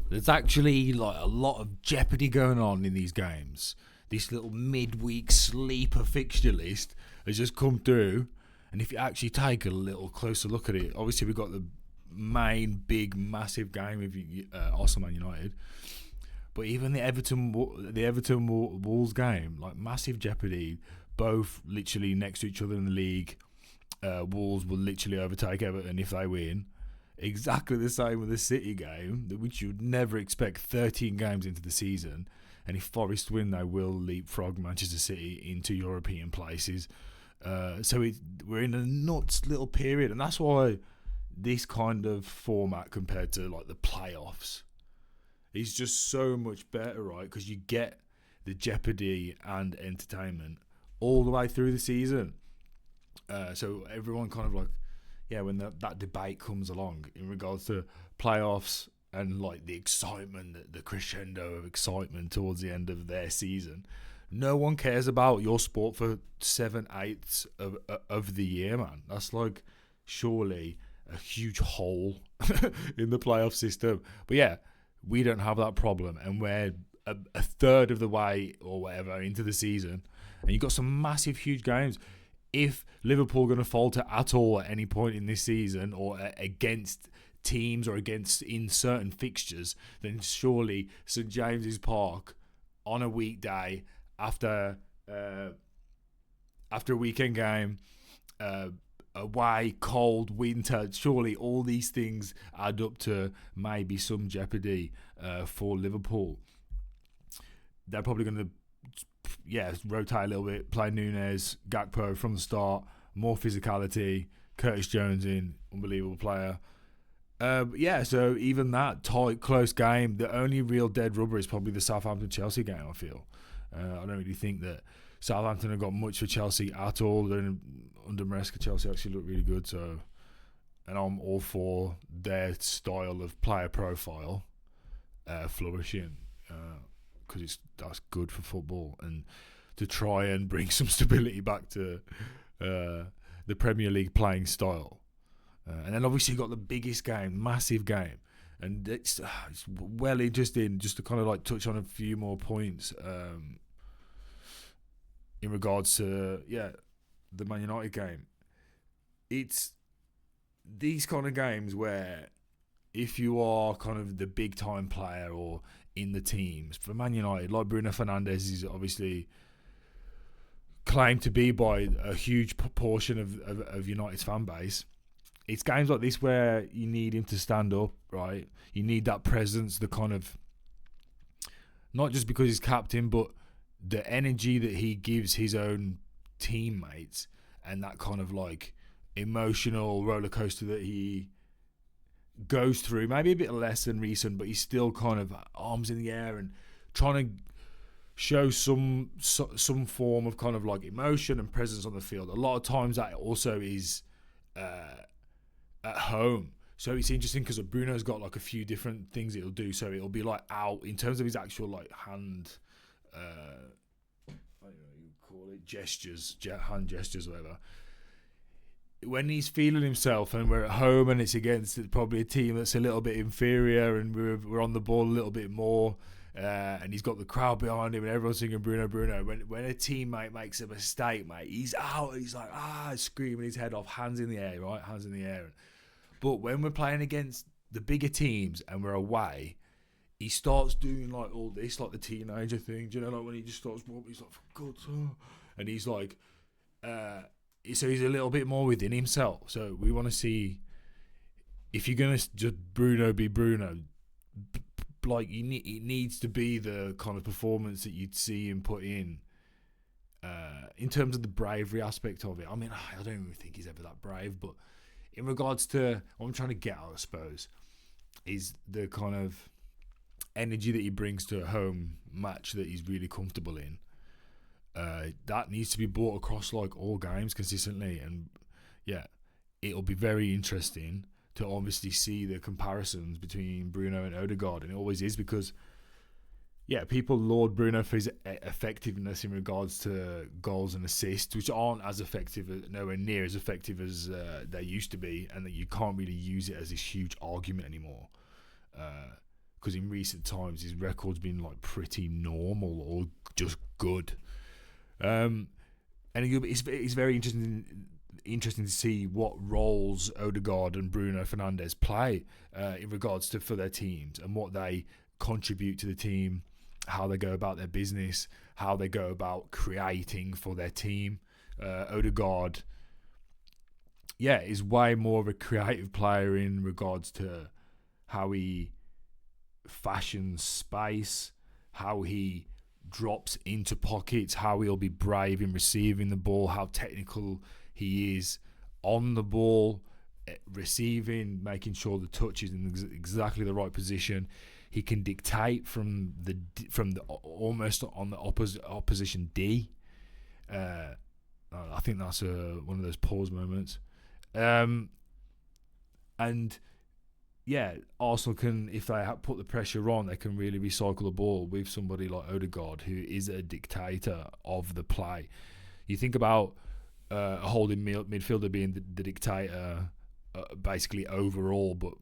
There's actually like a lot of jeopardy going on in these games. This little midweek sleeper fixture list has just come through, and if you actually take a little closer look at it, obviously we've got the main big massive game of Arsenal Man United, but even the Everton Wolves game, like massive jeopardy, both literally next to each other in the league. Wolves will literally overtake Everton if they win. Exactly the same with the City game, which you'd never expect 13 games into the season. And if Forest win, they will leapfrog Manchester City into European places. We're in a nuts little period, and that's why this kind of format compared to like the playoffs is just so much better, right? Because you get the jeopardy and entertainment all the way through the season. So everyone kind of like, when that debate comes along in regards to playoffs and like the excitement, the crescendo of excitement towards the end of their season, no one cares about your sport for 7/8 of the year, man. That's like surely a huge hole in the playoff system. But yeah, we don't have that problem, and we're a third of the way or whatever into the season, and you've got some massive, huge games. If Liverpool are going to falter at all at any point in this season, or against teams or against in certain fixtures, then surely St James's Park on a weekday after a weekend game, away, cold, winter, surely all these things add up to maybe some jeopardy for Liverpool. They're probably going to rotate a little bit, play Núñez, Gakpo from the start, more physicality, Curtis Jones in, unbelievable player. So even that tight, close game, the only real dead rubber is probably the Southampton-Chelsea game, I feel. I don't really think that Southampton have got much for Chelsea at all. Under Maresca, Chelsea actually look really good, so, and I'm all for their style of player profile flourishing, because that's good for football, and to try and bring some stability back to the Premier League playing style. And then obviously you've got the biggest game, massive game, and it's well interesting just to kind of like touch on a few more points in regards to the Man United game. It's these kind of games where if you are kind of the big time player or in the teams for Man United, like Bruno Fernandes is obviously claimed to be by a huge proportion of United's fan base. It's games like this where you need him to stand up, right? You need that presence, the kind of, not just because he's captain, but the energy that he gives his own teammates, and that kind of like emotional roller coaster that he goes through, maybe a bit less than recent, but he's still kind of arms in the air and trying to show some form of kind of like emotion and presence on the field. A lot of times that also is at home. So it's interesting because Bruno's got like a few different things it'll do. So it'll be like out in terms of his actual like hand, I don't know what you call it, gestures, hand gestures, or whatever. When he's feeling himself and we're at home and it's against probably a team that's a little bit inferior and we're on the ball a little bit more, and he's got the crowd behind him and everyone's singing Bruno, Bruno. When a teammate makes a mistake, mate, he's out. He's like, screaming his head off, hands in the air, right? Hands in the air. But when we're playing against the bigger teams and we're away, he starts doing like all this, like the teenager thing. Do you know, like when he just starts walking, he's like, for God's sake. And he's like, so he's a little bit more within himself. So we want to see, if you're going to just Bruno be Bruno, like it needs to be the kind of performance that you'd see him put in terms of the bravery aspect of it. I mean, I don't even think he's ever that brave, but in regards to what I'm trying to get at, I suppose, is the kind of energy that he brings to a home match that he's really comfortable in. That needs to be brought across like all games consistently, and it'll be very interesting to obviously see the comparisons between Bruno and Odegaard, and it always is because people laud Bruno for his effectiveness in regards to goals and assists, which aren't as effective, nowhere near as effective as they used to be, and that you can't really use it as this huge argument anymore. because in recent times his record's been like pretty normal or just good. And it's very interesting to see what roles Odegaard and Bruno Fernandes play in regards to for their teams and what they contribute to the team, how they go about their business, how they go about creating for their team. Odegaard, is way more of a creative player in regards to how he fashions space, how he drops into pockets, how he'll be brave in receiving the ball, how technical he is on the ball, receiving, making sure the touch is in exactly the right position. He can dictate from the almost on the opposition D. I think that's one of those pause moments. Arsenal can, if they put the pressure on, they can really recycle the ball with somebody like Odegaard, who is a dictator of the play. You think about a holding midfielder being the dictator, basically overall, but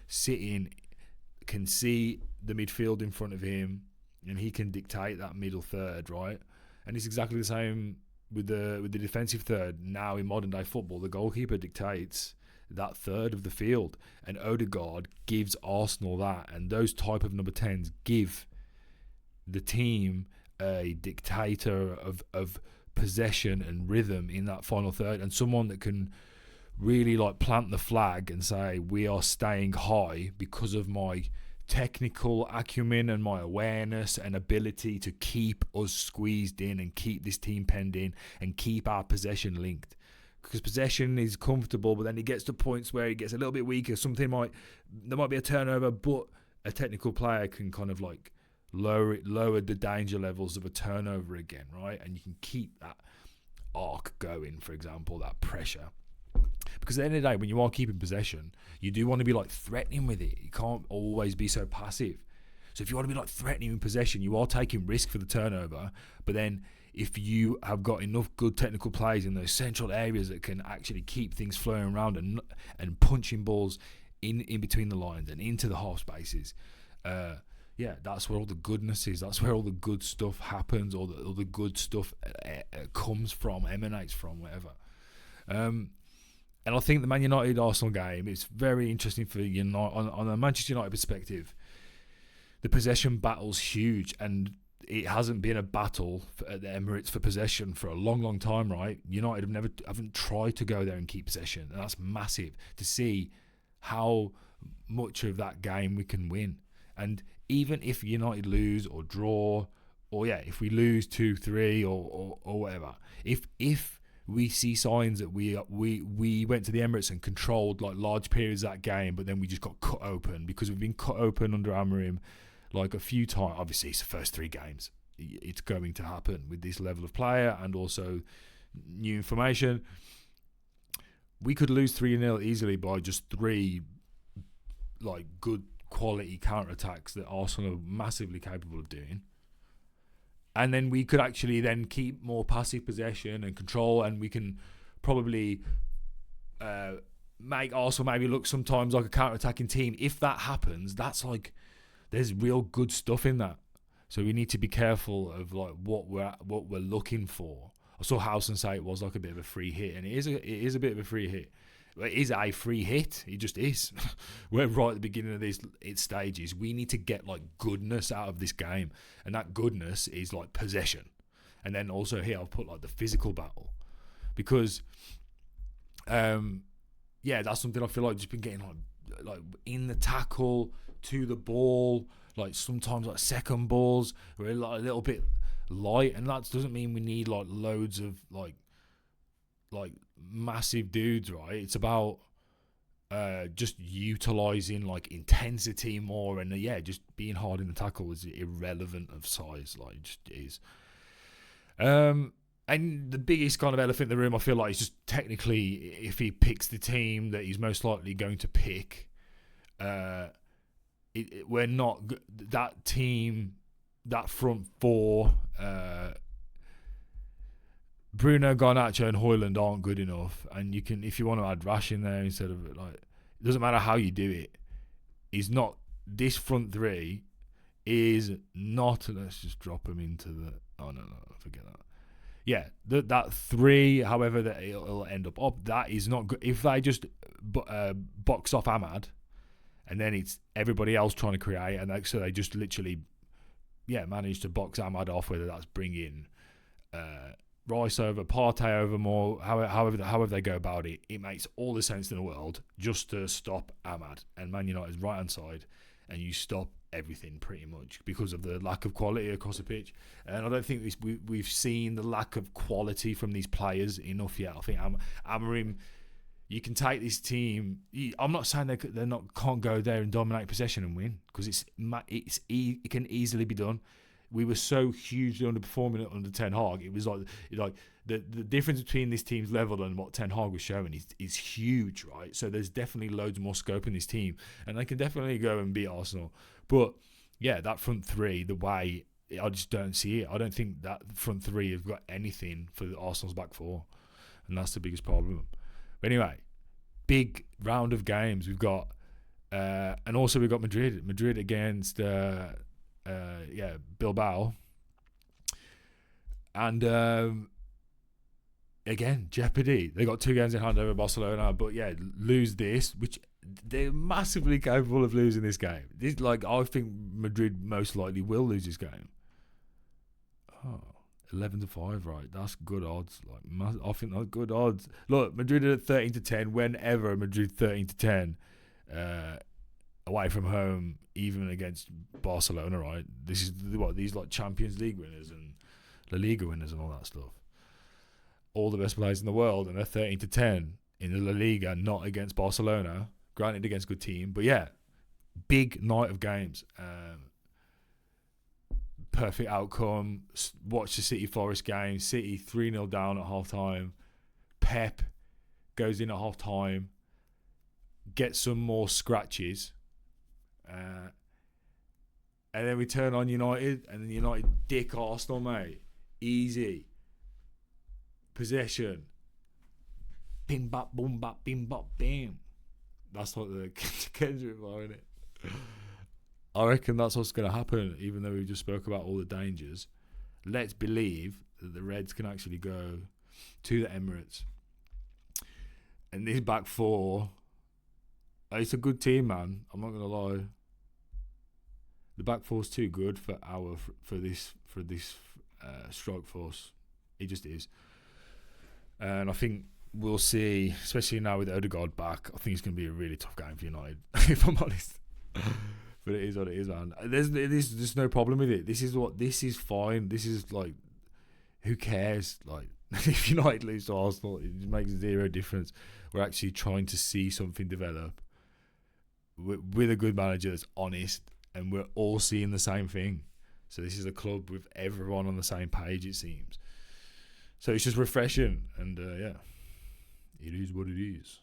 sitting can see the midfield in front of him, and he can dictate that middle third, right? And it's exactly the same with the defensive third. Now in modern day football, the goalkeeper dictates that third of the field, and Odegaard gives Arsenal that, and those type of number 10s give the team a dictator of possession and rhythm in that final third, and someone that can really like plant the flag and say, we are staying high because of my technical acumen and my awareness and ability to keep us squeezed in and keep this team penned in and keep our possession linked. Because possession is comfortable, but then it gets to points where it gets a little bit weaker. There might be a turnover, but a technical player can kind of like lower the danger levels of a turnover again, right? And you can keep that arc going, for example, that pressure. Because at the end of the day, when you are keeping possession, you do want to be like threatening with it. You can't always be so passive. So if you want to be like threatening in possession, you are taking risk for the turnover, but then if you have got enough good technical plays in those central areas that can actually keep things flowing around and punching balls in between the lines and into the half spaces, that's where all the goodness is. That's where all the good stuff happens, or all the good stuff comes from, emanates from, whatever. And I think the Man United Arsenal game is very interesting for on a Manchester United perspective. The possession battle's huge, and it hasn't been a battle at the Emirates for possession for a long, long time, right? United haven't tried to go there and keep possession, and that's massive to see how much of that game we can win. And even if United lose or draw, or if we lose 2-3 or whatever, if we see signs that we went to the Emirates and controlled like large periods of that game, but then we just got cut open because we've been cut open under Amorim like a few times. Obviously, it's the first 3 games. It's going to happen with this level of player and also new information. We could lose 3-0 easily by just 3 like good quality counter-attacks that Arsenal are massively capable of doing. And then we could actually then keep more passive possession and control, and we can probably make Arsenal maybe look sometimes like a counter-attacking team. If that happens, that's like there's real good stuff in that. So we need to be careful of like what we're looking for. I saw Howson say it was like a bit of a free hit, and it is a bit of a free hit. It is a free hit. It just is. We're right at the beginning of its stages. We need to get like goodness out of this game, and that goodness is like possession. And then also here I'll put like the physical battle, because that's something I feel like just been getting like in the tackle to the ball, like sometimes like second balls we're like a little bit light, and that doesn't mean we need like loads of like massive dudes, right? It's about just utilizing like intensity more, and just being hard in the tackle is irrelevant of size, like it just is. And the biggest kind of elephant in the room, I feel like, is just technically, if he picks the team that he's most likely going to pick, we're not that team, that front 4. Bruno, Garnacho, and Højlund aren't good enough, and you can, if you want to add Rash in there instead of like, it doesn't matter how you do it. He's not this front three is not. Let's just drop them into the. Oh no, forget that. Yeah, that three, however that it'll end up, that is not good. If they just box off Ahmad, and then it's everybody else trying to create, and so they just literally, manage to box Ahmad off. Whether that's bringing Rice over, Partey over more, however they go about it, it makes all the sense in the world just to stop Ahmad and Man United's right hand side, and you stop everything pretty much because of the lack of quality across the pitch. And I don't think we've seen the lack of quality from these players enough yet. I think Amorim, you can take this team. I'm not saying they can't go there and dominate possession and win, because it can easily be done. We were so hugely underperforming under Ten Hag. It was like the difference between this team's level and what Ten Hag was showing is huge, right? So there's definitely loads more scope in this team, and they can definitely go and beat Arsenal. But yeah, that front three, the way, I just don't see it. I don't think that front three have got anything for Arsenal's back four, and that's the biggest problem. But anyway, big round of games we've got, and also we've got Madrid against Bilbao, and again, jeopardy. They got 2 games in hand over Barcelona, but lose this, which they're massively capable of losing this game. I think Madrid most likely will lose this game. 11-5, right? That's good odds. I think that's good odds. Look, Madrid are at 13-10. Whenever Madrid 13-10, away from home, even against Barcelona, right? This is these Champions League winners and La Liga winners and all that stuff. All the best players in the world, and they're 13-10 in the La Liga, not against Barcelona. Granted, against a good team, but big night of games. Perfect outcome. Watch the City Forest game. City 3-0 down at half time. Pep goes in at half time, gets some more scratches, and then we turn on United, and then United dick Arsenal, mate. Easy possession. Bim bap boom bap bim bop bam. That's what the Kendrick are, in it. I reckon that's what's going to happen, even though we just spoke about all the dangers. Let's believe that the Reds can actually go to the Emirates. And this back four, it's a good team, man. I'm not going to lie. The back four's too good for this strike force. It just is. And I think we'll see, especially now with Odegaard back, I think it's going to be a really tough game for United, if I'm honest. But it is what it is, man. There's just no problem with it. This is fine. This is who cares? If United lose to Arsenal, it makes zero difference. We're actually trying to see something develop with a good manager that's honest, and we're all seeing the same thing. So this is a club with everyone on the same page, it seems. So it's just refreshing, and it is what it is.